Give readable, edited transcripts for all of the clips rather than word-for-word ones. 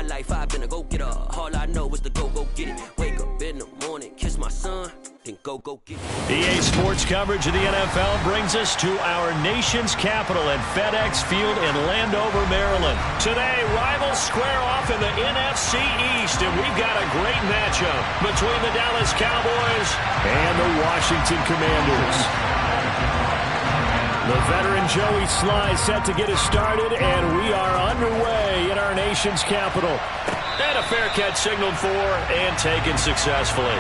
life, I've been a go-getter. All I know is to go get it. Wake up in the morning, kiss my son, then go get it. EA Sports coverage of the NFL brings us to our nation's capital at FedEx Field in Landover, Maryland. Today, rivals square off in the NFC East, and we've got a great matchup between the Dallas Cowboys and the Washington Commanders. The veteran Joey Sly set to get us started, and we are underway in our nation's capital. And a fair catch signaled for and taken successfully.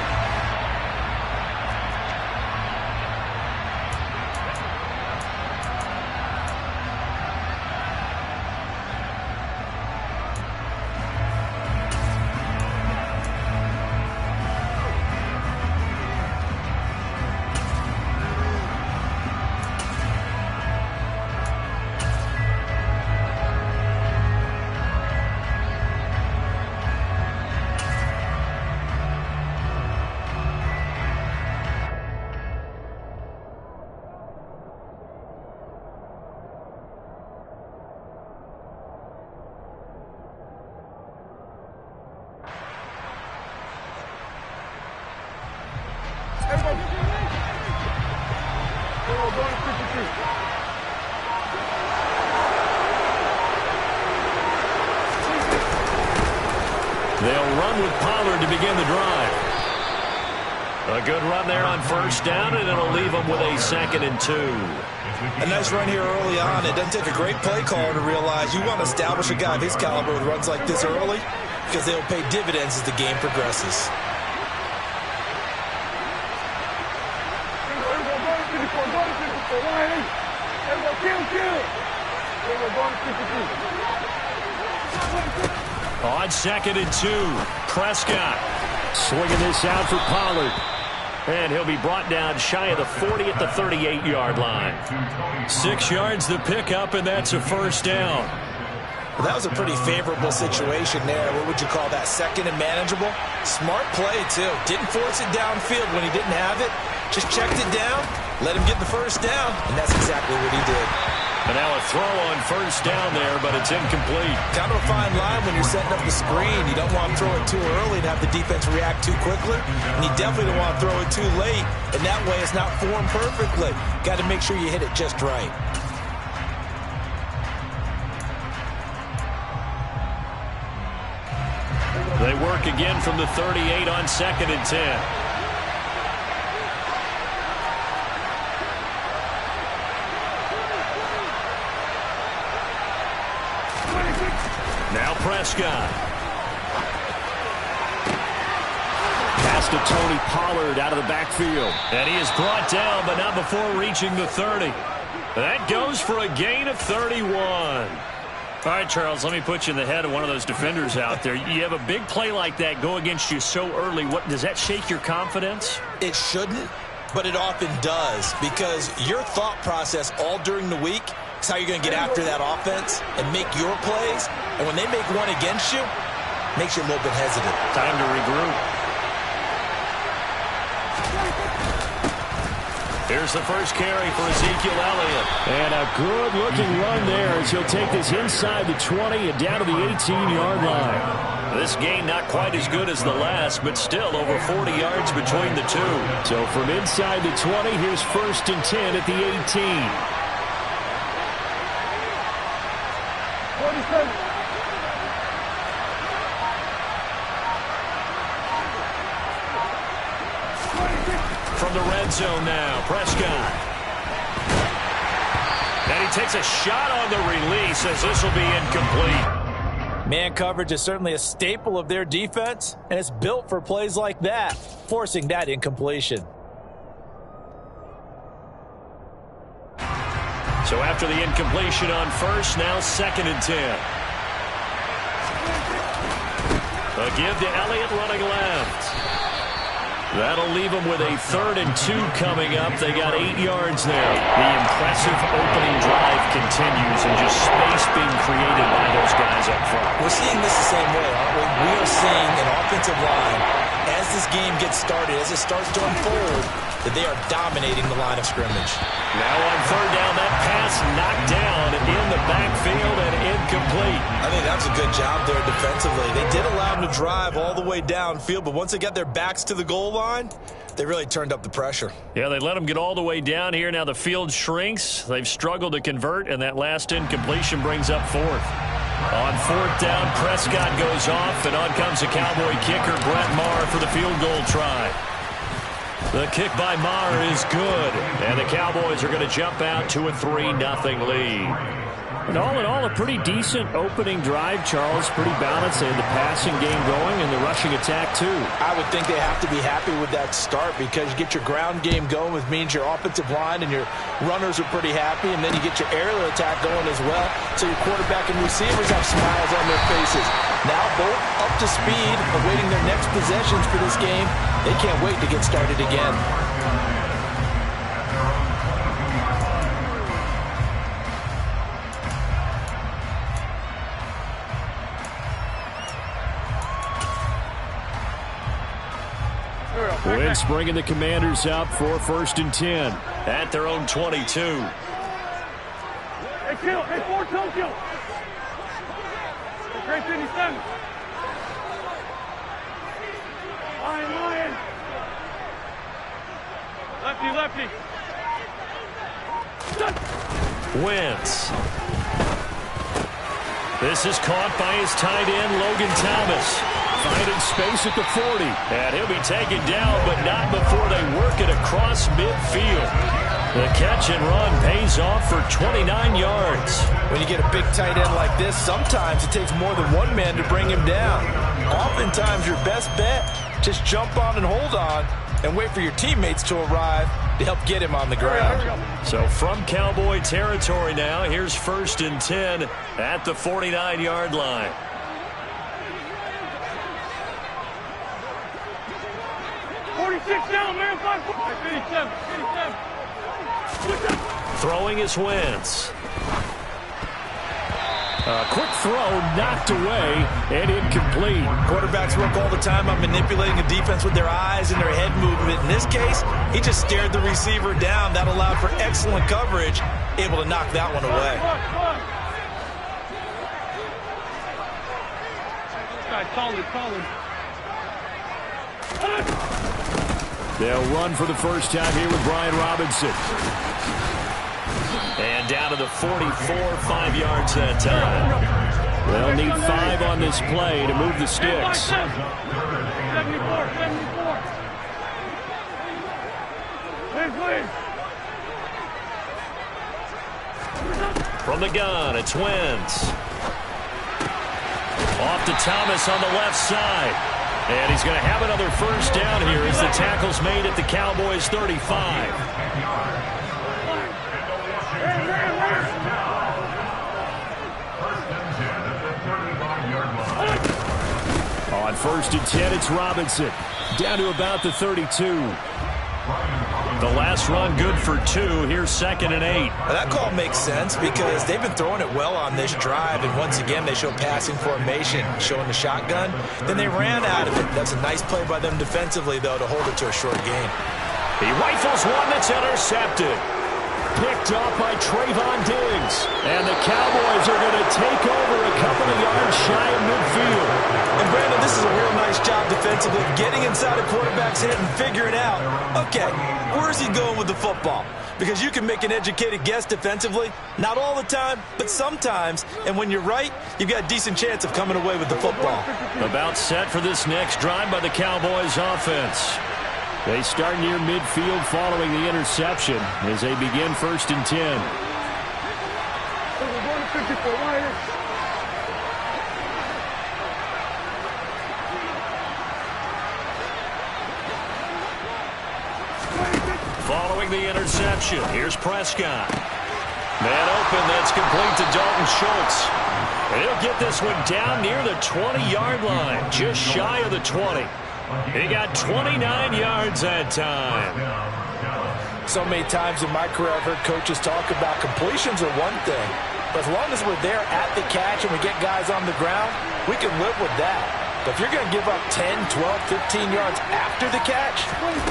They'll run with Pollard to begin the drive. A good run there on first down, and it'll leave them with a 2nd and 2. A nice run here early on. It doesn't take a great play caller to realize you want to establish a guy of his caliber with runs like this early because they'll pay dividends as the game progresses. On 2nd and 2, Prescott swinging this out for Pollard. And he'll be brought down shy of the 40 at the 38-yard line. 6 yards the pickup, and that's a first down. Well, that was a pretty favorable situation there. What would you call that? 2nd and manageable? Smart play, too. Didn't force it downfield when he didn't have it. Just checked it down, let him get the first down, and that's exactly what he did. And now a throw on first down there, but it's incomplete. Kind of a fine line when you're setting up the screen. You don't want to throw it too early to have the defense react too quickly, and you definitely don't want to throw it too late, and that way it's not formed perfectly. Got to make sure you hit it just right. They work again from the 38 on 2nd and 10. Now Prescott. Pass to Tony Pollard out of the backfield. And he is brought down, but not before reaching the 30. That goes for a gain of 31. All right, Charles, let me put you in the head of one of those defenders out there. You have a big play like that go against you so early. What does that shake your confidence? It shouldn't, but it often does, because your thought process all during the week is how you're going to get after that offense and make your plays. And when they make one against you, it makes you a little bit hesitant. Time to regroup. Here's the first carry for Ezekiel Elliott. And a good-looking run there as he'll take this inside the 20 and down to the 18-yard line. This gain not quite as good as the last, but still over 40 yards between the two. So from inside the 20, here's 1st and 10 at the 18. From the red zone now, Prescott. And he takes a shot on the release as this will be incomplete. Man coverage is certainly a staple of their defense, and it's built for plays like that, forcing that incompletion. So after the incompletion on first, now 2nd and 10. A give to Elliott running left. That'll leave them with a 3rd and 2 coming up. They got 8 yards there. The impressive opening drive continues, and just space being created by those guys up front. We're seeing this the same way, aren't we? We are seeing an offensive line as this game gets started, as it starts to unfold, that they are dominating the line of scrimmage. Now on third down, that pass knocked down in the backfield and incomplete. I think that's a good job there defensively. They did allow them to drive all the way downfield, but once they got their backs to the goal line, they really turned up the pressure. Yeah, they let them get all the way down here. Now the field shrinks. They've struggled to convert, and that last incompletion brings up fourth. On fourth down, Prescott goes off, and on comes the Cowboy kicker, Brett Maher, for the field goal try. The kick by Maher is good, and the Cowboys are going to jump out to a 3-0 lead. And all in all, a pretty decent opening drive, Charles. Pretty balanced. They had the passing game going and the rushing attack, too. I would think they have to be happy with that start because you get your ground game going, which means your offensive line and your runners are pretty happy, and then you get your aerial attack going as well, so your quarterback and receivers have smiles on their faces. Now both up to speed, awaiting their next possessions for this game. They can't wait to get started again. Wentz bringing the Commanders up for 1st and 10 at their own 22. Hey, kill. Hey, forward, kill. Great 57. Lion. Lefty. Wentz. This is caught by his tight end, Logan Thomas. Finding space at the 40. And he'll be taken down, but not before they work it across midfield. The catch and run pays off for 29 yards. When you get a big tight end like this, sometimes it takes more than one man to bring him down. Oftentimes, your best bet, just jump on and hold on and wait for your teammates to arrive to help get him on the ground. So from Cowboy territory now, here's 1st and 10 at the 49-yard line. 46 down, man. 57. Throwing is Wentz. A quick throw knocked away and incomplete. Quarterbacks work all the time on manipulating a defense with their eyes and their head movement. In this case, he just stared the receiver down. That allowed for excellent coverage, able to knock that one away. Solid. They'll run for the first time here with Brian Robinson. And down to the 44, 5 yards that time. They'll need 5 on this play to move the sticks. 74. Please. From the gun, it's Wentz. Off to Thomas on the left side. And he's going to have another first down here as the tackle's made at the Cowboys' 35. On 1st and 10, it's Robinson. Down to about the 32. The last run good for 2. Here's 2nd and 8. Now that call makes sense because they've been throwing it well on this drive, and once again they show passing formation, showing the shotgun. Then they ran out of it. That's a nice play by them defensively, though, to hold it to a short gain. He rifles one that's intercepted. Picked off by Trayvon Diggs. And the Cowboys are going to take over a couple of yards shy of midfield. And Brandon, this is a real nice job defensively, getting inside a quarterback's head and figuring out, okay, where's he going with the football? Because you can make an educated guess defensively, not all the time, but sometimes. And when you're right, you've got a decent chance of coming away with the football. About set for this next drive by the Cowboys offense. They start near midfield following the interception as they begin 1st and 10. Following the interception, here's Prescott. Man open, that's complete to Dalton Schultz. And he'll get this one down near the 20-yard line, just shy of the 20. He got 29 yards that time. So many times in my career I've heard coaches talk about completions are one thing, but as long as we're there at the catch and we get guys on the ground, we can live with that. But if you're going to give up 10, 12, 15 yards after the catch,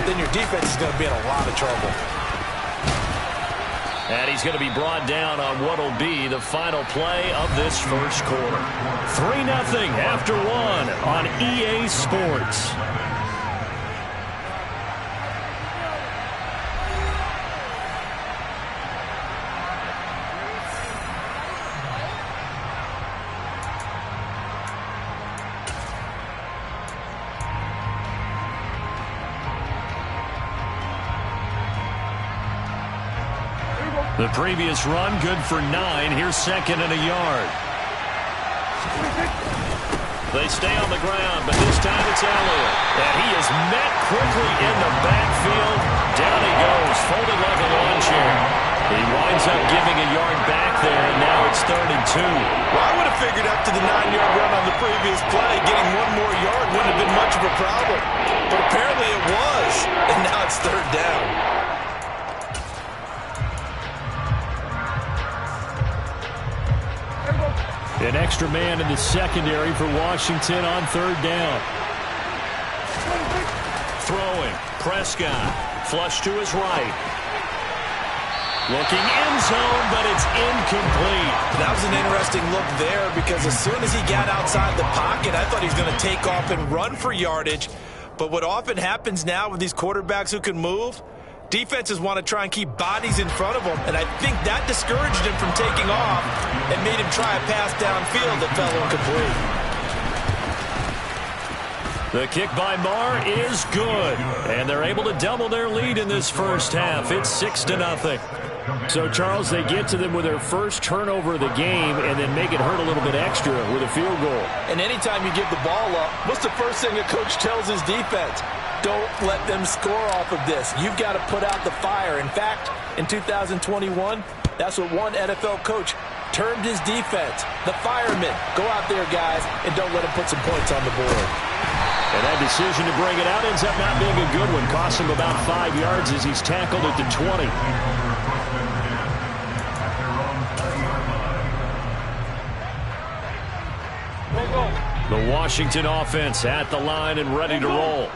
then your defense is going to be in a lot of trouble. And he's going to be brought down on what will be the final play of this first quarter. 3-0 after 1 on EA Sports. The previous run, good for 9. Here's second and a yard. They stay on the ground, but this time it's Elliott. And he is met quickly in the backfield. Down he goes, folded like a lawn chair. He winds up giving a yard back there, and now it's 3rd and 2. Well, I would have figured after the 9-yard run on the previous play, getting one more yard wouldn't have been much of a problem. But apparently it was, and now it's 3rd down. An extra man in the secondary for Washington on 3rd down. Throwing, Prescott, flush to his right. Looking end zone, but it's incomplete. That was an interesting look there because as soon as he got outside the pocket, I thought he was going to take off and run for yardage. But what often happens now with these quarterbacks who can move, defenses want to try and keep bodies in front of them, and I think that discouraged him from taking off and made him try a pass downfield that fell incomplete. The kick by Marr is good, and they're able to double their lead in this first half. It's 6-0. So, Charles, they get to them with their first turnover of the game and then make it hurt a little bit extra with a field goal. And anytime you give the ball up, what's the first thing a coach tells his defense? Don't let them score off of this. You've got to put out the fire. In fact, in 2021, that's what one NFL coach termed his defense. The firemen. Go out there, guys, and don't let them put some points on the board. And that decision to bring it out ends up not being a good one. Costs him about 5 yards as he's tackled at the 20. The Washington offense at the line and ready to roll.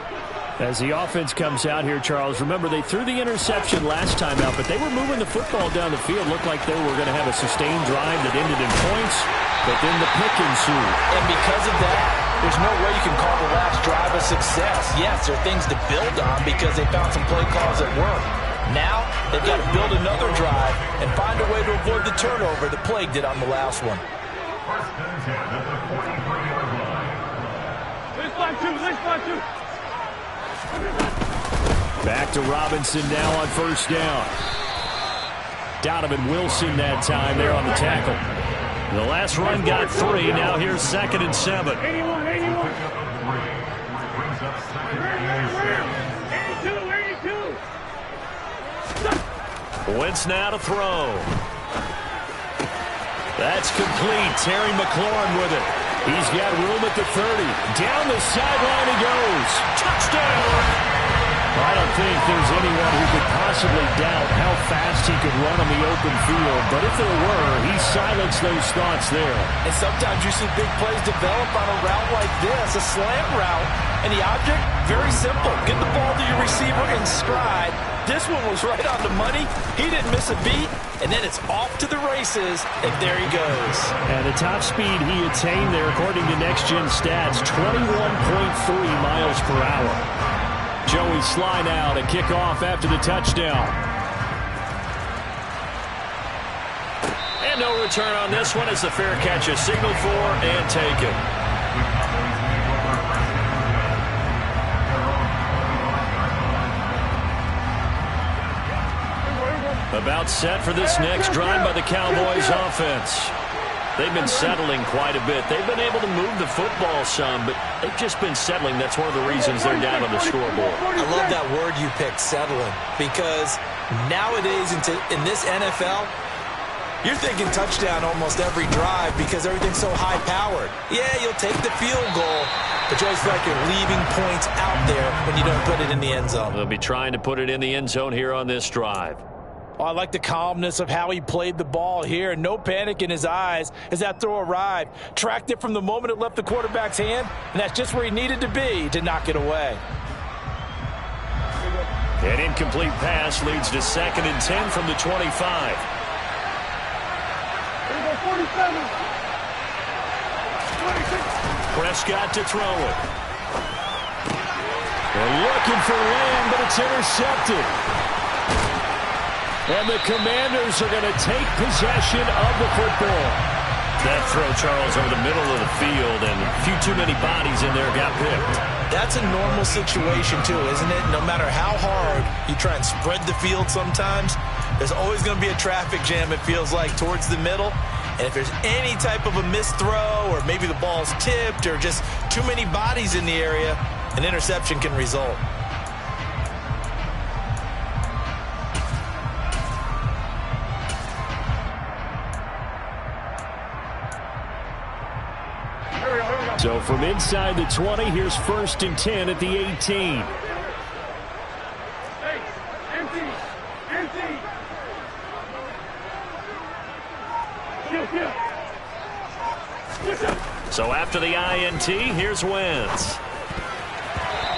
As the offense comes out here, Charles, remember they threw the interception last time out, but they were moving the football down the field. Looked like they were going to have a sustained drive that ended in points, but then the pick ensued. And because of that, there's no way you can call the last drive a success. Yes, there are things to build on because they found some play calls that work. Now, they've got to build another drive and find a way to avoid the turnover that plagued it on the last one. Let's fight two. Back to Robinson now on 1st down. Donovan Wilson that time there on the tackle. The last run got 3. Now here's 2nd and 7. 81. 82. Wentz now to throw. That's complete. Terry McLaurin with it. He's got room at the 30. Down the sideline he goes. Touchdown! I don't think there's anyone who could possibly doubt how fast he could run on the open field. But if there were, he silenced those thoughts there. And sometimes you see big plays develop on a route like this, a slant route. And the object, very simple. Get the ball to your receiver in stride. This one was right on the money. He didn't miss a beat. And then it's off to the races, and there he goes. And the top speed he attained there, according to Next Gen Stats, 21.3 miles per hour. Joey Sly now to kick off after the touchdown. And no return on this one as the fair catch is signaled for and taken. About set for this next drive by the Cowboys offense. They've been settling quite a bit. They've been able to move the football some, but they've just been settling. That's one of the reasons they're down on the scoreboard. I love that word you picked, settling, because nowadays in this NFL, you're thinking touchdown almost every drive because everything's so high-powered. Yeah, you'll take the field goal, but you always feel like you're leaving points out there when you don't put it in the end zone. They'll be trying to put it in the end zone here on this drive. Oh, I like the calmness of how he played the ball here. No panic in his eyes as that throw arrived. Tracked it from the moment it left the quarterback's hand, and that's just where he needed to be to knock it away. An incomplete pass leads to 2nd and 10 from the 25. 47. Prescott to throw it. They're looking for Lamb, but it's intercepted. And the Commanders are going to take possession of the football. That throw, Charles, over the middle of the field, and a few too many bodies in there got picked. That's a normal situation, too, isn't it? No matter how hard you try and spread the field sometimes, there's always going to be a traffic jam, it feels like, towards the middle. And if there's any type of a missed throw, or maybe the ball's tipped, or just too many bodies in the area, an interception can result. So from inside the 20, here's 1st and 10 at the 18. Hey, empty. So after the INT, here's Wentz.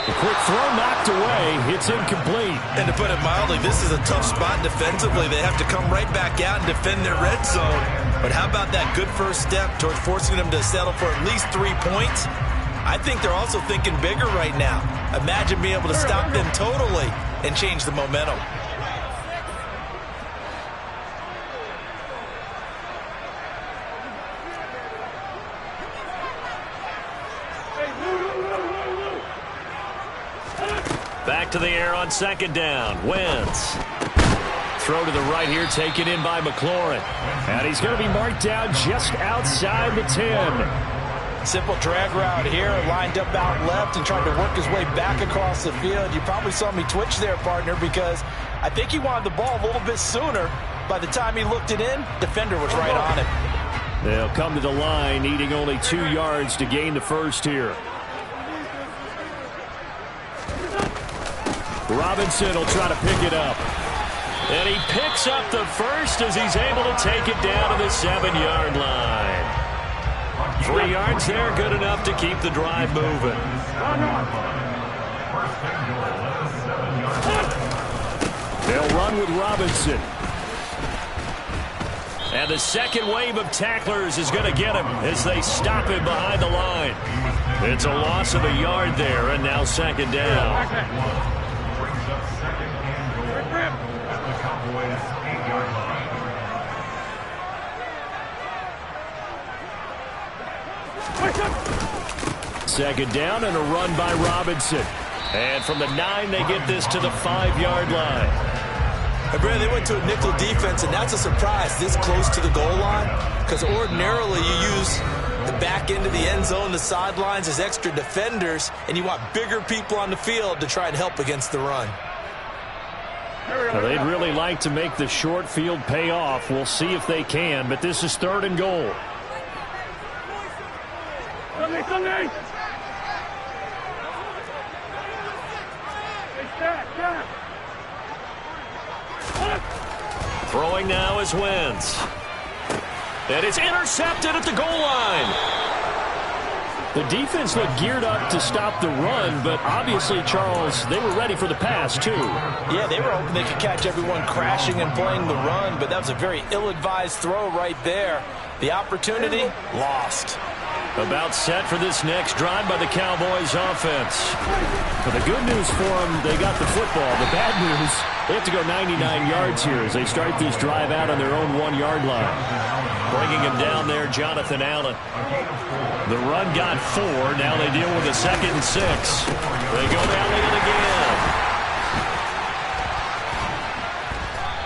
The quick throw knocked away. It's incomplete. And to put it mildly, this is a tough spot defensively. They have to come right back out and defend their red zone. But how about that good first step towards forcing them to settle for at least 3 points? I think they're also thinking bigger right now. Imagine being able to stop them totally and change the momentum. Back to the air on 2nd down. Wentz. Throw to the right here, taken in by McLaurin. And he's going to be marked down just outside the 10. Simple drag route here, lined up out left and tried to work his way back across the field. You probably saw me twitch there, partner, because I think he wanted the ball a little bit sooner. By the time he looked it in, defender was right on it. They'll come to the line, needing only 2 yards to gain the first here. Robinson will try to pick it up. And he picks up the first as he's able to take it down to the 7-yard line. 3 yards there, good enough to keep the drive moving. They'll run with Robinson. And the second wave of tacklers is going to get him as they stop him behind the line. It's a loss of a yard there, and now 2nd down. Second down and a run by Robinson. And from the 9, they get this to the 5-yard line. Hey, Brad, they went to a nickel defense, and that's a surprise this close to the goal line, because ordinarily you use the back end of the end zone, the sidelines as extra defenders, and you want bigger people on the field to try and help against the run. Well, they'd really like to make the short field pay off. We'll see if they can, but this is 3rd and goal. Sunday. Throwing now is Wentz. And it's intercepted at the goal line. The defense looked geared up to stop the run, but obviously, Charles, they were ready for the pass, too. Yeah, they were hoping they could catch everyone crashing and playing the run, but that was a very ill-advised throw right there. The opportunity, lost. About set for this next drive by the Cowboys offense. But the good news for them, they got the football. The bad news, they have to go 99 yards here as they start this drive out on their own 1-yard line. Bringing him down there, Jonathan Allen. The run got 4. Now they deal with a 2nd and 6. They go down it again.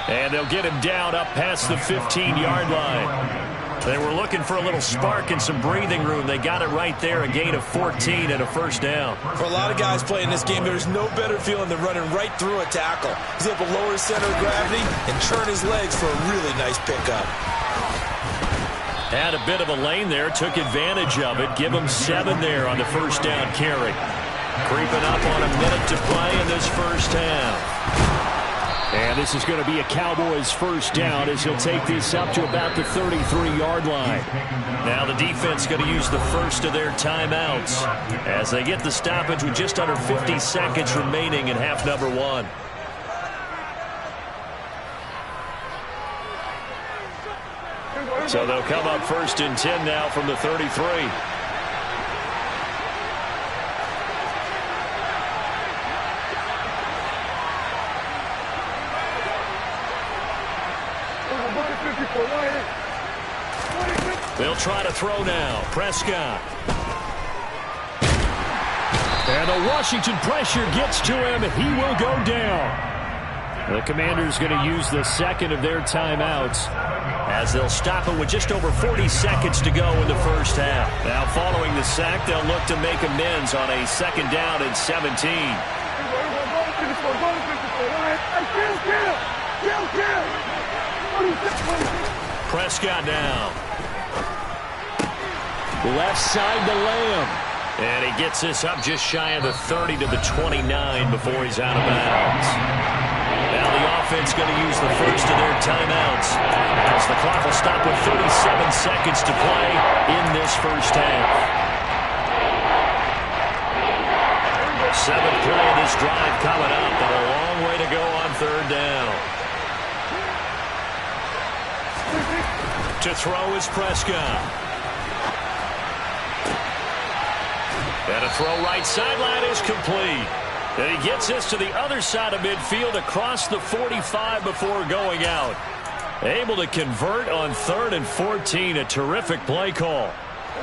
And they'll get him down up past the 15-yard line. They were looking for a little spark and some breathing room. They got it right there, a gain of 14 and a first down. For a lot of guys playing this game, there's no better feeling than running right through a tackle. He's able to lower his center of gravity and turn his legs for a really nice pickup. Had a bit of a lane there, took advantage of it. Give him 7 there on the first down carry. Creeping up on a minute to play in this first half. And this is going to be a Cowboys first down as he'll take this up to about the 33-yard line. Now the defense going to use the first of their timeouts as they get the stoppage with just under 50 seconds remaining in half number one. So they'll come up first and 10 now from the 33. They'll try to throw now. Prescott. And the Washington pressure gets to him. He will go down. The Commanders going to use the second of their timeouts as they'll stop it with just over 40 seconds to go in the first half. Now following the sack, they'll look to make amends on a second down and 17. Prescott now. Left side to Lamb. And he gets this up just shy of the 30 to the 29 before he's out of bounds. Now the offense going to use the first of their timeouts as the clock will stop with 37 seconds to play in this first half. Seventh play of this drive coming up, but a long way to go on third down. To throw is Prescott. And a throw right sideline is complete. And he gets this to the other side of midfield across the 45 before going out. Able to convert on 3rd and 14. A terrific play call.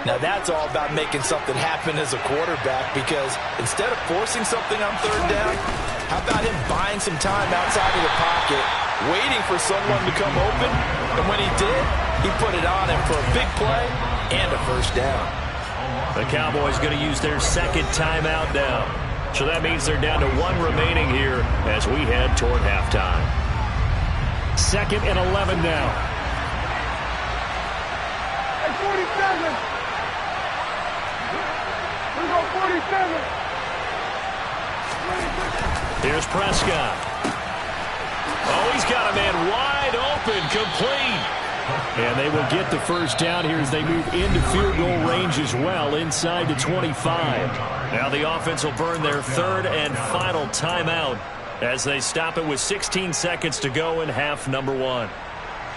Now that's all about making something happen as a quarterback, because instead of forcing something on third down, how about him buying some time outside of the pocket, waiting for someone to come open, and when he did, he put it on him for a big play and a first down. The Cowboys going to use their second timeout now. So that means they're down to 1 remaining here as we head toward halftime. 2nd and 11 now. 47. We go 47. Here's Prescott. Oh, he's got a man wide open, complete. And they will get the first down here as they move into field goal range as well, inside the 25. Now the offense will burn their 3rd and final timeout as they stop it with 16 seconds to go in half number one.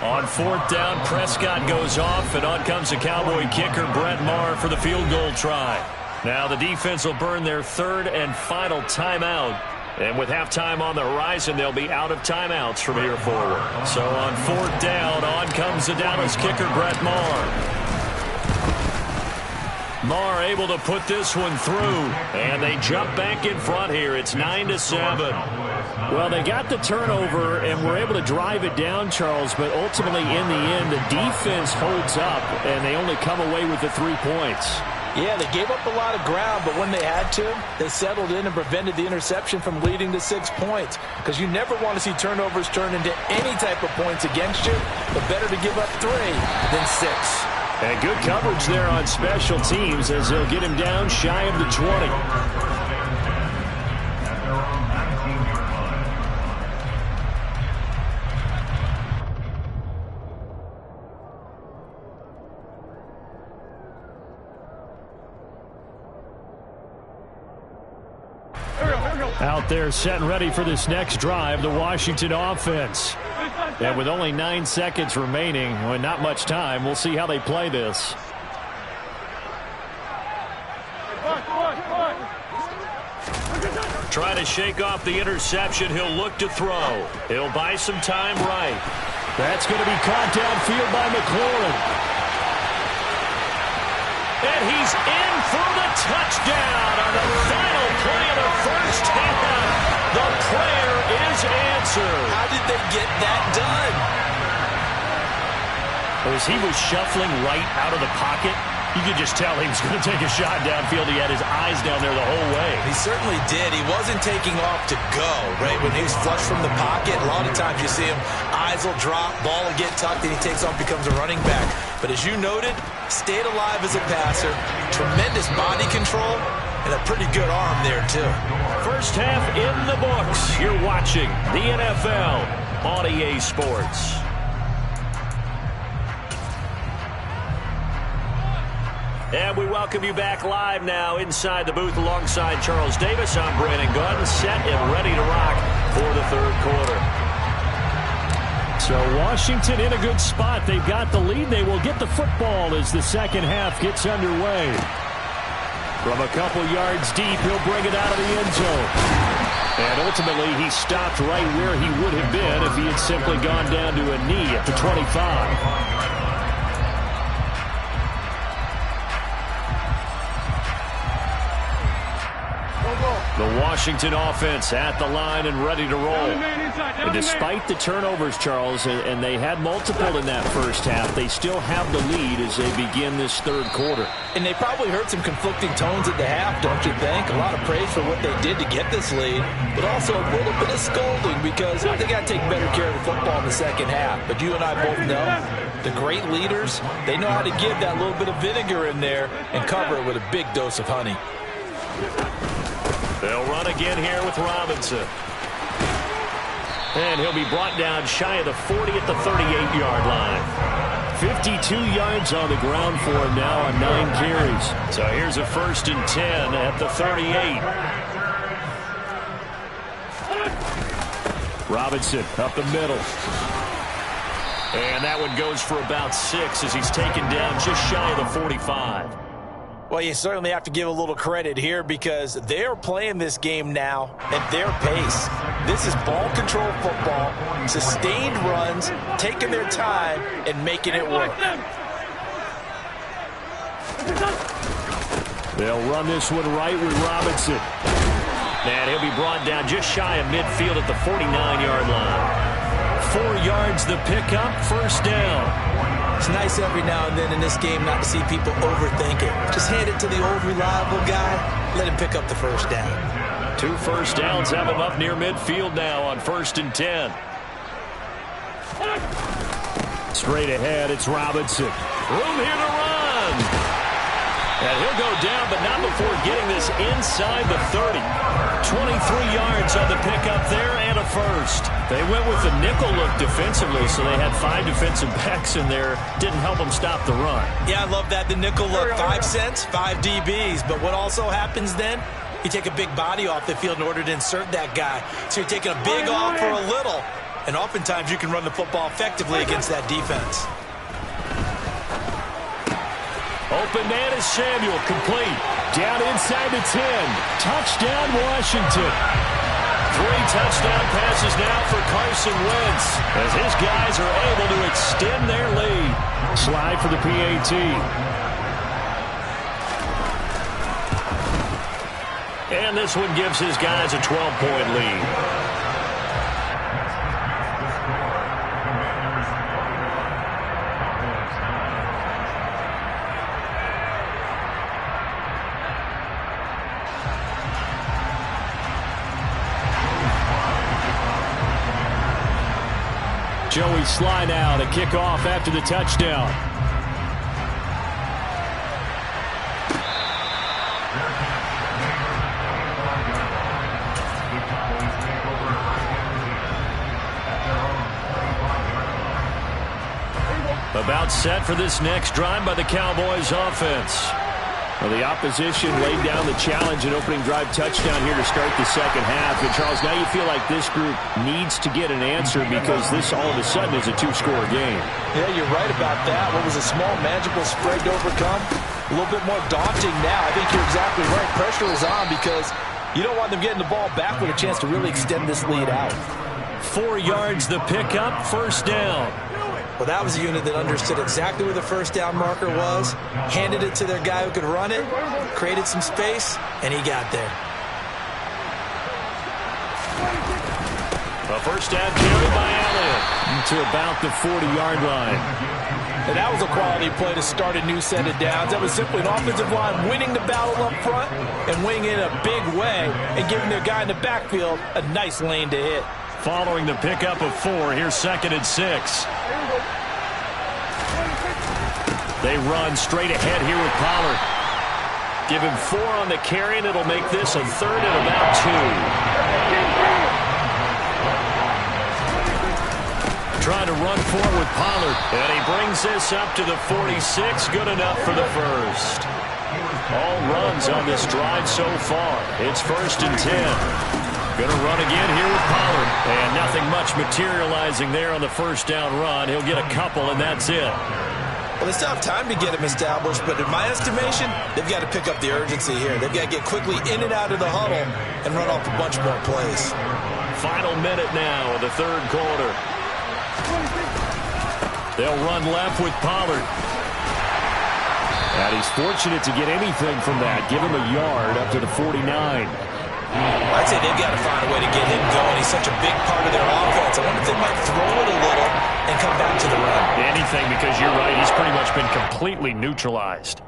On 4th down, Prescott goes off, and on comes the Cowboy kicker, Brett Maher, for the field goal try. Now the defense will burn their 3rd and final timeout. And with halftime on the horizon, they'll be out of timeouts from here forward. So on 4th down, on comes the Dallas kicker, Brett Maher. Maher able to put this one through, and they jump back in front here. It's 9-7. Well, they got the turnover and were able to drive it down, Charles, but ultimately in the end, the defense holds up, and they only come away with the 3 points. Yeah, they gave up a lot of ground, but when they had to, they settled in and prevented the interception from leading to 6 points. Because you never want to see turnovers turn into any type of points against you, but better to give up 3 than 6. And good coverage there on special teams as they'll get him down shy of the 20. Out there set and ready for this next drive, the Washington offense. And with only 9 seconds remaining, and not much time, we'll see how they play this. Try to shake off the interception. He'll look to throw. He'll buy some time right. That's going to be caught downfield by McLaurin. And he's in for the touchdown on the final play of the first half. The prayer is answered. How did they get that done? As he was shuffling right out of the pocket, you could just tell he was going to take a shot downfield. He had his eyes down there the whole way. He certainly did. He wasn't taking off to go, right? When he was flush from the pocket, a lot of times you see him, eyes will drop, ball will get tucked, and he takes off, becomes a running back. But as you noted, stayed alive as a passer, tremendous body control, and a pretty good arm there, too. First half in the books. You're watching the NFL on EA Sports. And we welcome you back live now inside the booth alongside Charles Davis. I'm Brandon Gunn, set and ready to rock for the third quarter. So Washington in a good spot. They've got the lead. They will get the football as the second half gets underway. From a couple yards deep, he'll bring it out of the end zone. And ultimately, he stopped right where he would have been if he had simply gone down to a knee at the 25. The Washington offense at the line and ready to roll. And despite the turnovers, Charles, and they had multiple in that first half, they still have the lead as they begin this third quarter. And they probably heard some conflicting tones at the half, don't you think? A lot of praise for what they did to get this lead, but also a little bit of scolding because they got to take better care of the football in the second half. But you and I both know the great leaders, they know how to give that little bit of vinegar in there and cover it with a big dose of honey. They'll run again here with Robinson. And he'll be brought down shy of the 40 at the 38-yard line. 52 yards on the ground for him now on 9 carries. So here's a 1st and 10 at the 38. Robinson up the middle. And that one goes for about 6 as he's taken down just shy of the 45. Well, you certainly have to give a little credit here because they're playing this game now at their pace. This is ball control football, sustained runs, taking their time and making it work. They'll run this one right with Robinson. And he'll be brought down just shy of midfield at the 49-yard line. 4 yards the pickup, 1st down. It's nice every now and then in this game not to see people overthink it. Just hand it to the old reliable guy. Let him pick up the 1st down. 2 first downs have him up near midfield now on 1st and 10. Straight ahead, it's Robinson. Room here to run. And he'll go down, but not before getting this inside the 30. 23 yards on the pickup there and a 1st. They went with the nickel look defensively, so they had 5 defensive backs in there. Didn't help them stop the run. Yeah, I love that, the nickel look. 5 cents, 5 DBs. But what also happens then, you take a big body off the field in order to insert that guy. So you're taking a big off for a little. And oftentimes you can run the football effectively against that defense. Open man is Samuel, complete. Down inside the 10. Touchdown, Washington. 3 touchdown passes now for Carson Wentz as his guys are able to extend their lead. Slide for the PAT. And this one gives his guys a 12-point lead. Joey Sly now to kick off after the touchdown. About set for this next drive by the Cowboys offense. Well, the opposition laid down the challenge and opening drive touchdown here to start the second half. And, Charles, now you feel like this group needs to get an answer because this all of a sudden is a 2-score game. Yeah, you're right about that. What was a small, manageable spread to overcome? A little bit more daunting now. I think you're exactly right. Pressure is on because you don't want them getting the ball back with a chance to really extend this lead out. 4 yards the pickup, 1st down. Well, that was a unit that understood exactly where the 1st down marker was, handed it to their guy who could run it, created some space, and he got there. A 1st down carry by Allen to about the 40-yard line. And that was a quality play to start a new set of downs. That was simply an offensive line winning the battle up front and winning it in a big way and giving their guy in the backfield a nice lane to hit. Following the pickup of 4, here's 2nd and 6. They run straight ahead here with Pollard. Give him 4 on the carry, and it'll make this a 3rd and about 2. Trying to run forward with Pollard. And he brings this up to the 46. Good enough for the first. All runs on this drive so far. It's 1st and 10. Going to run again here with Pollard. And nothing much materializing there on the first down run. He'll get a couple, and that's it. Well, they still have time to get him established, but in my estimation, they've got to pick up the urgency here. They've got to get quickly in and out of the huddle and run off a bunch more plays. Final minute now of the 3rd quarter. They'll run left with Pollard. And he's fortunate to get anything from that. Give him a yard up to the 49. I'd say they've got to find a way to get him going. He's such a big part of their offense. I wonder if they might throw it a little and come back to the run. Anything, because you're right. He's pretty much been completely neutralized.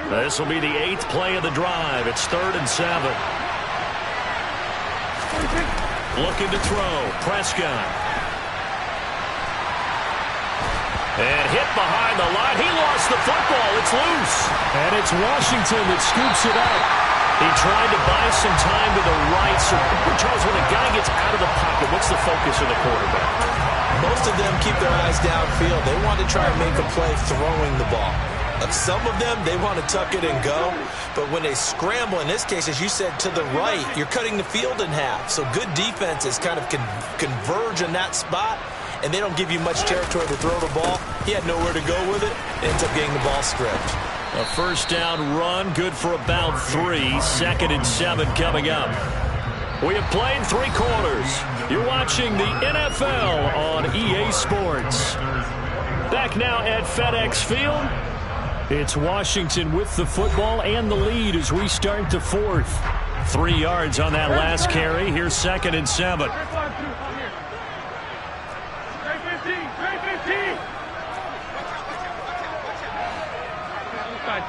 This will be the 8th play of the drive. It's 3rd and 7. Looking to throw. Prescott. And hit behind the line. He lost the football. It's loose. And it's Washington that scoops it up. He tried to buy some time to the right. So, Charles, when a guy gets out of the pocket, what's the focus of the quarterback? Most of them keep their eyes downfield. They want to try and make a play throwing the ball. Some of them, they want to tuck it and go. But when they scramble, in this case, as you said, to the right, you're cutting the field in half. So good defenses kind of converge in that spot, and they don't give you much territory to throw the ball. He had nowhere to go with it. Ends up getting the ball stripped. A first down run, good for about 3. 2nd and 7 coming up. We have played 3 quarters. You're watching the NFL on EA Sports. Back now at FedEx Field. It's Washington with the football and the lead as we start the 4th. 3 yards on that last carry. Here's 2nd and 7.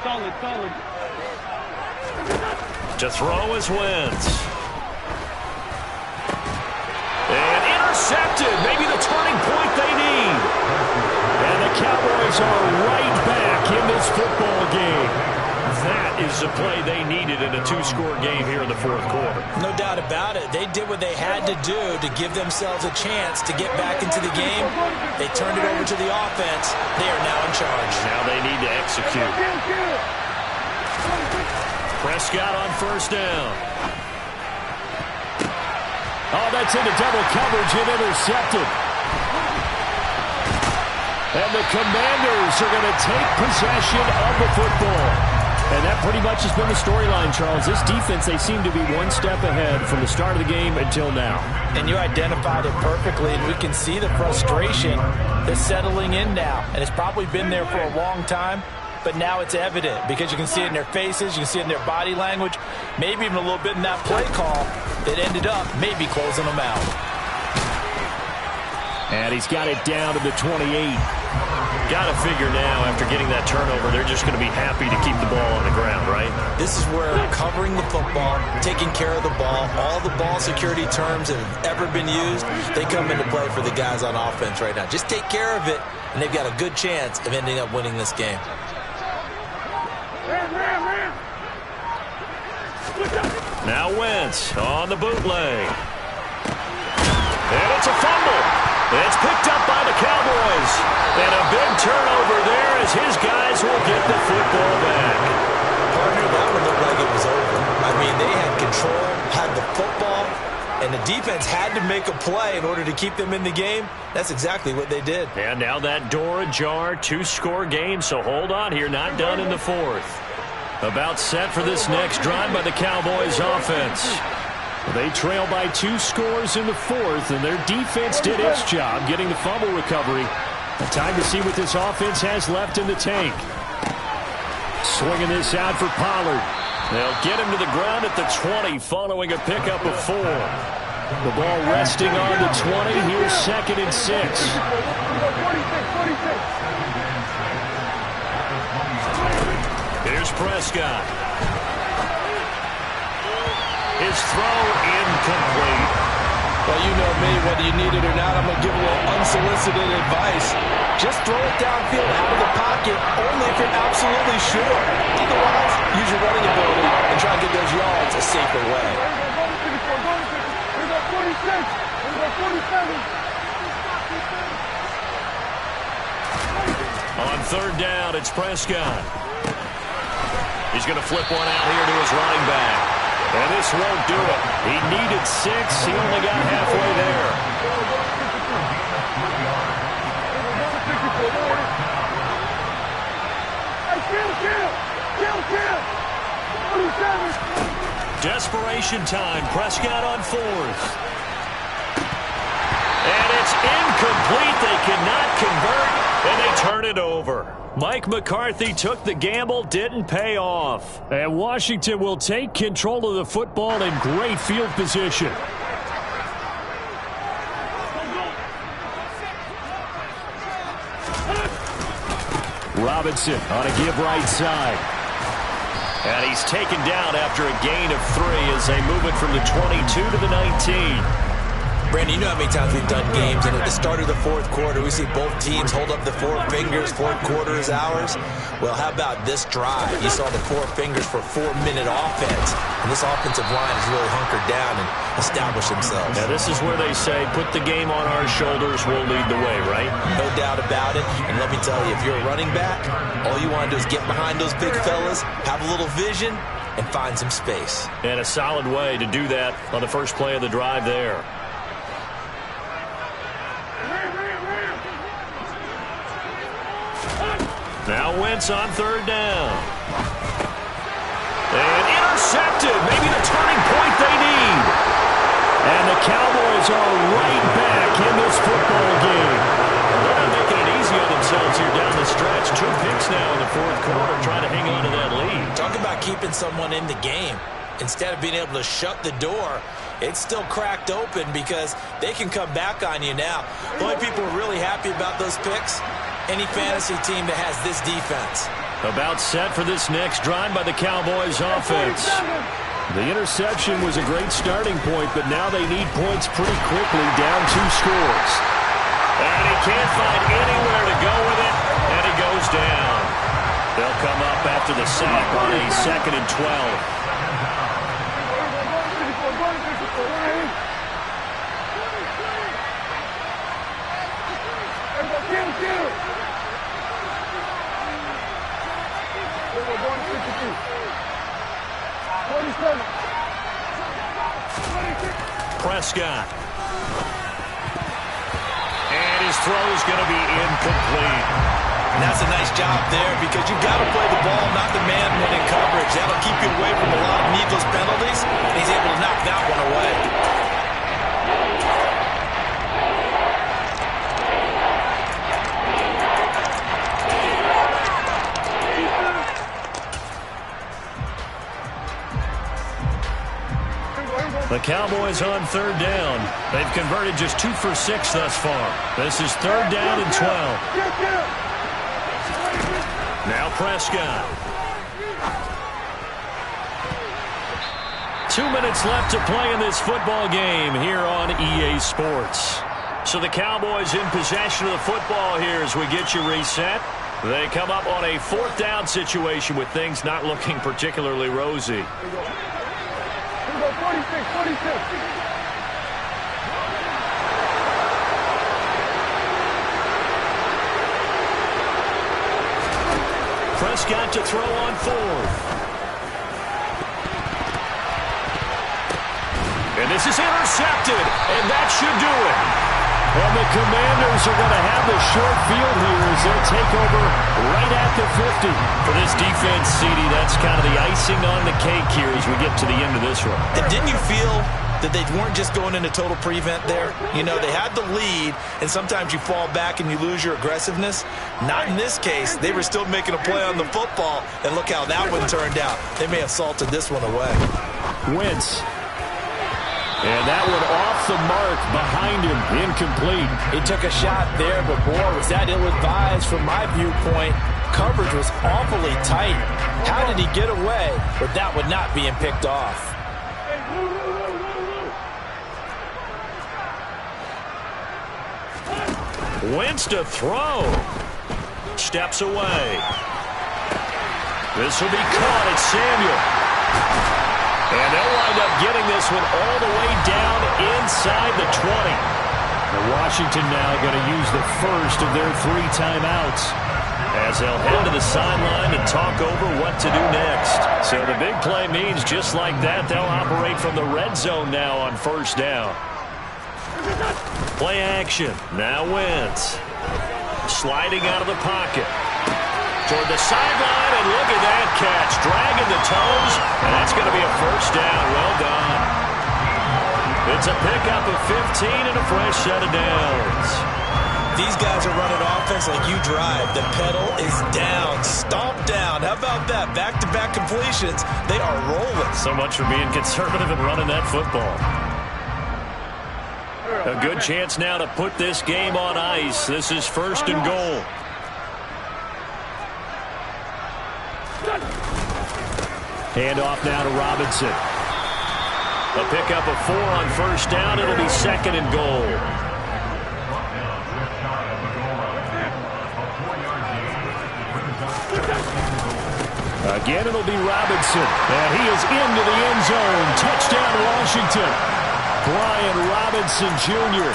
Solid. To throw is Wentz. And intercepted. Maybe the turning point they need. And the Cowboys are right back in this football game. That is the play they needed in a 2-score game here in the 4th quarter. No doubt about it. They did what they had to do to give themselves a chance to get back into the game. They turned it over to the offense. They are now in charge. Now they need to execute. Prescott on first down. Oh, that's into double coverage and intercepted. And the Commanders are going to take possession of the football. And that pretty much has been the storyline, Charles. This defense, they seem to be one step ahead from the start of the game until now. And you identified it perfectly, and we can see the frustration that's settling in now. And it's probably been there for a long time, but now it's evident because you can see it in their faces, you can see it in their body language, maybe even a little bit in that play call that ended up maybe closing them out. And he's got it down to the 28. Got to figure now, after getting that turnover, they're just going to be happy to keep the ball on the ground, right? This is where covering the football, taking care of the ball, all the ball security terms that have ever been used, they come into play for the guys on offense right now. Just take care of it, and they've got a good chance of ending up winning this game. Now Wentz on the bootleg. And it's a fumble. It's picked up by the Cowboys. And a big turnover there as his guys will get the football back. Partner, that one looked like it was over. I mean, they had control, had the football, and the defense had to make a play in order to keep them in the game. That's exactly what they did. And now that door ajar, 2-score game, so hold on here, not done in the 4th. About set for this next drive by the Cowboys offense. They trail by 2 scores in the 4th, and their defense did its job getting the fumble recovery. Time to see what this offense has left in the tank. Swinging this out for Pollard. They'll get him to the ground at the 20 following a pickup of 4. The ball resting on the 20. Here's 2nd and 6. Here's Prescott. His throw incomplete. Well, you know me, whether you need it or not, I'm going to give a little unsolicited advice. Just throw it downfield out of the pocket, only if you're absolutely sure. Otherwise, use your running ability and try and get those yards a safer way. We got 46. We got 47. On third down, it's Prescott. He's going to flip one out here to his running back. And this won't do it. He needed 6. He only got halfway there. Desperation time. Prescott on 4th. And it's incomplete. They cannot convert, and they turn it over. Mike McCarthy took the gamble, didn't pay off. And Washington will take control of the football in great field position. Robinson on a give right side. And he's taken down after a gain of 3 as they move it from the 22 to the 19. Brandon, you know how many times we've done games, and at the start of the fourth quarter, we see both teams hold up the 4 fingers, fourth quarter is ours. Well, how about this drive? You saw the 4 fingers for 4-minute offense, and this offensive line has really hunkered down and established themselves. Now, this is where they say, put the game on our shoulders, we'll lead the way, right? No doubt about it, and let me tell you, if you're a running back, all you want to do is get behind those big fellas, have a little vision, and find some space. And a solid way to do that on the first play of the drive there. Now Wentz on third down. And intercepted. Maybe the turning point they need. And the Cowboys are right back in this football game. They're not making it easy on themselves here down the stretch. 2 picks now in the fourth quarter, trying to hang on to that lead. Talk about keeping someone in the game. Instead of being able to shut the door, it's still cracked open because they can come back on you now. The only people who are really happy about those picks, any fantasy team that has this defense. About set for this next drive by the Cowboys offense. The interception was a great starting point, but now they need points pretty quickly, down 2 scores. And he can't find anywhere to go with it, and he goes down. They'll come up after the sack on a 2nd and 12. Prescott. And his throw is going to be incomplete. And that's a nice job there because you've got to play the ball, not the man when in coverage. That'll keep you away from a lot of needless penalties, and he's able to knock that one away. The Cowboys on third down. They've converted just 2 for 6 thus far. This is 3rd down and 12. Now Prescott. 2 minutes left to play in this football game here on EA Sports. So the Cowboys in possession of the football here as we get you reset. They come up on a 4th down situation with things not looking particularly rosy. 46. Prescott to throw on 4th. And this is intercepted, and that should do it. And the Commanders are going to have the short field here as they'll take over right at the 50. For this defense, CD, that's kind of the icing on the cake here as we get to the end of this one. And didn't you feel that they weren't just going into total prevent there? You know, they had the lead, and sometimes you fall back and you lose your aggressiveness. Not in this case. They were still making a play on the football, and look how that one turned out. They may have salted this one away. Wentz. And that one off the mark behind him, incomplete. He took a shot there, but boy, was that ill-advised from my viewpoint. Coverage was awfully tight. How did he get away with that one not being picked off? Wentz to throw. Steps away. This will be caught at Samuel. And they'll wind up getting this one all the way down inside the 20. And Washington now going to use the first of their 3 timeouts as they'll head to the sideline and talk over what to do next. So the big play means just like that, they'll operate from the red zone now on first down. Play action. Now Wentz. Sliding out of the pocket. Toward the sideline, and look at that catch. Dragging the toes, and that's going to be a first down. Well done. It's a pickup of 15 and a fresh set of downs. These guys are running offense like you drive. The pedal is down, stomp down. How about that? Back-to-back completions. They are rolling. So much for being conservative and running that football. A good chance now to put this game on ice. This is first and goal. Handoff now to Robinson. A pickup of 4 on first down. It'll be second and goal. Again, it'll be Robinson. And he is into the end zone. Touchdown, Washington. Brian Robinson Jr.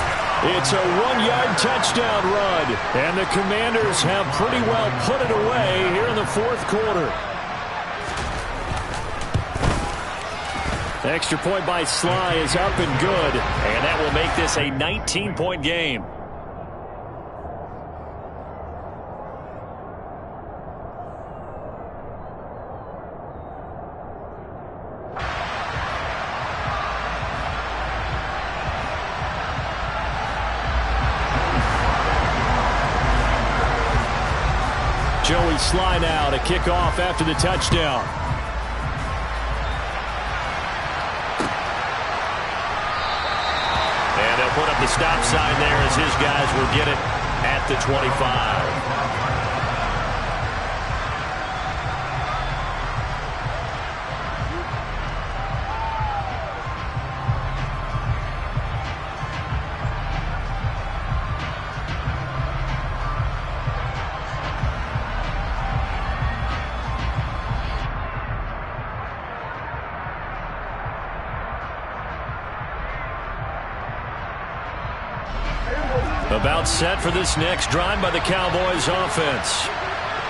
It's a 1-yard touchdown run. And the Commanders have pretty well put it away here in the fourth quarter. Extra point by Sly is up and good. And that will make this a 19-point game. Joey Sly now to kick off after the touchdown. And they'll put up the stop sign there as his guys will get it at the 25. About set for this next drive by the Cowboys offense.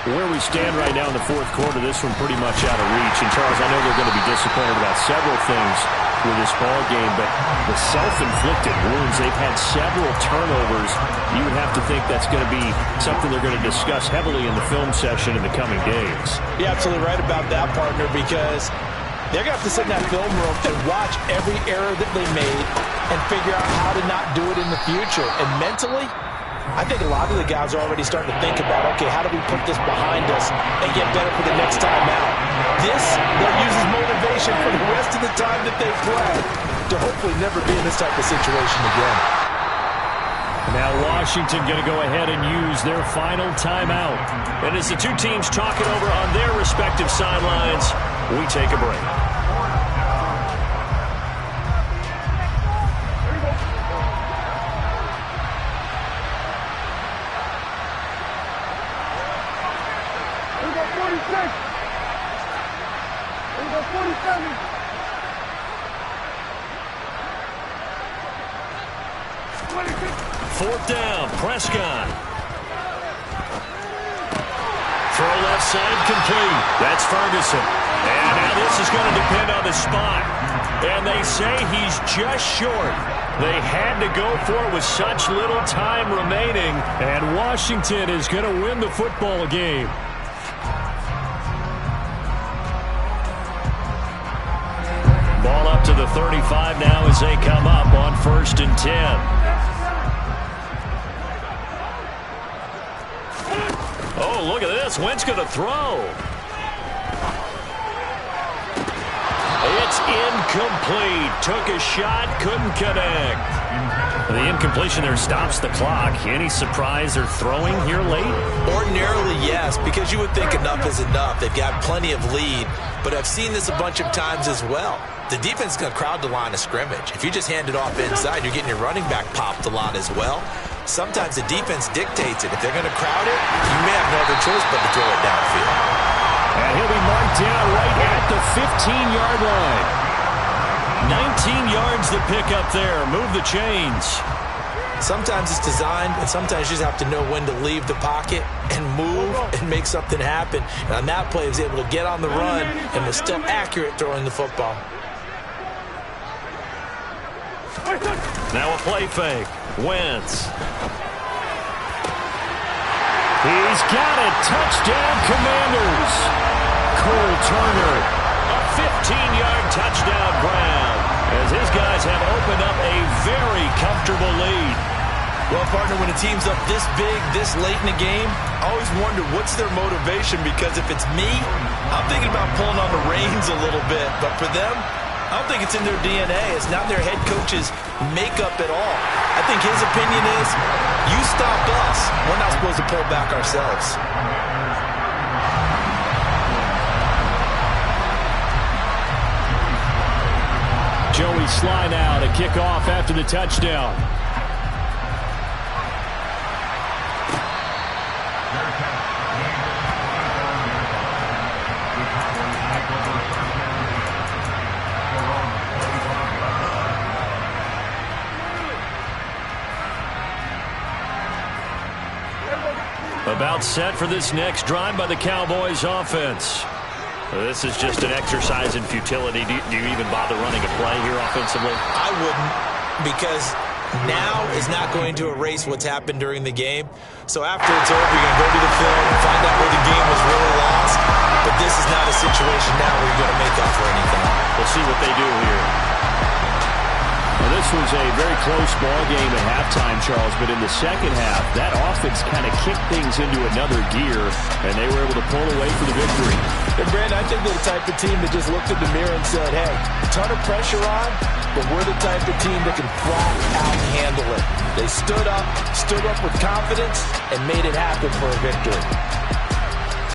Where we stand right now in the fourth quarter, this one pretty much out of reach. And Charles, I know they're going to be disappointed about several things with this ball game, but the self-inflicted wounds, they've had several turnovers. You would have to think that's going to be something they're going to discuss heavily in the film session in the coming days. You're absolutely right about that, partner, because they're going to have to sit in that film room and watch every error that they made and figure out how to not do it in the future. And mentally, I think a lot of the guys are already starting to think about, okay, how do we put this behind us and get better for the next time out? This, they'll use as motivation for the rest of the time that they play to hopefully never be in this type of situation again. Now Washington going to go ahead and use their final timeout. And as the two teams talk it over on their respective sidelines, we take a break. Fourth down, Prescott. Throw left side complete. That's Ferguson. And now this is going to depend on the spot. And they say he's just short. They had to go for it with such little time remaining. And Washington is going to win the football game. Ball up to the 35 now as they come up on 1st and 10. Oh, look at this. Wentz going to throw. It's incomplete. Took a shot, couldn't connect. The incompletion there stops the clock. Any surprise they're throwing here late? Ordinarily, yes, because you would think enough is enough. They've got plenty of lead, but I've seen this a bunch of times as well. The defense is going to crowd the line of scrimmage. If you just hand it off inside, you're getting your running back popped a lot as well. Sometimes the defense dictates it. If they're going to crowd it, you may have no other choice but to throw it downfield. And he'll be marked down right at the 15-yard line. 19 yards to pick up there. Move the chains. Sometimes it's designed, and sometimes you just have to know when to leave the pocket and move and make something happen. And on that play, he was able to get on the run and was still accurate throwing the football. Now a play fake. Wentz. He's got it. Touchdown, Commanders. Cole Turner. A 15-yard touchdown grab as his guys have opened up a very comfortable lead. Well, partner, when a team's up this big, this late in the game, I always wonder what's their motivation, because if it's me, I'm thinking about pulling on the reins a little bit. But for them, I don't think it's in their DNA. It's not their head coach's makeup at all. I think his opinion is, you stopped us. We're not supposed to pull back ourselves. Joey Sly now to kick off after the touchdown. About set for this next drive by the Cowboys offense. This is just an exercise in futility. Do you even bother running a play here offensively? I wouldn't, because now is not going to erase what's happened during the game. So after it's over, you're going to go to the film and find out where the game was really lost. But this is not a situation now where you're going to make up for anything. We'll see what they do here. Well, this was a very close ball game at halftime, Charles, but in the second half, that offense kind of kicked things into another gear, and they were able to pull away for the victory. And, Brandon, I think they're the type of team that just looked in the mirror and said, hey, a ton of pressure on, but we're the type of team that can flat out handle it. They stood up with confidence, and made it happen for a victory.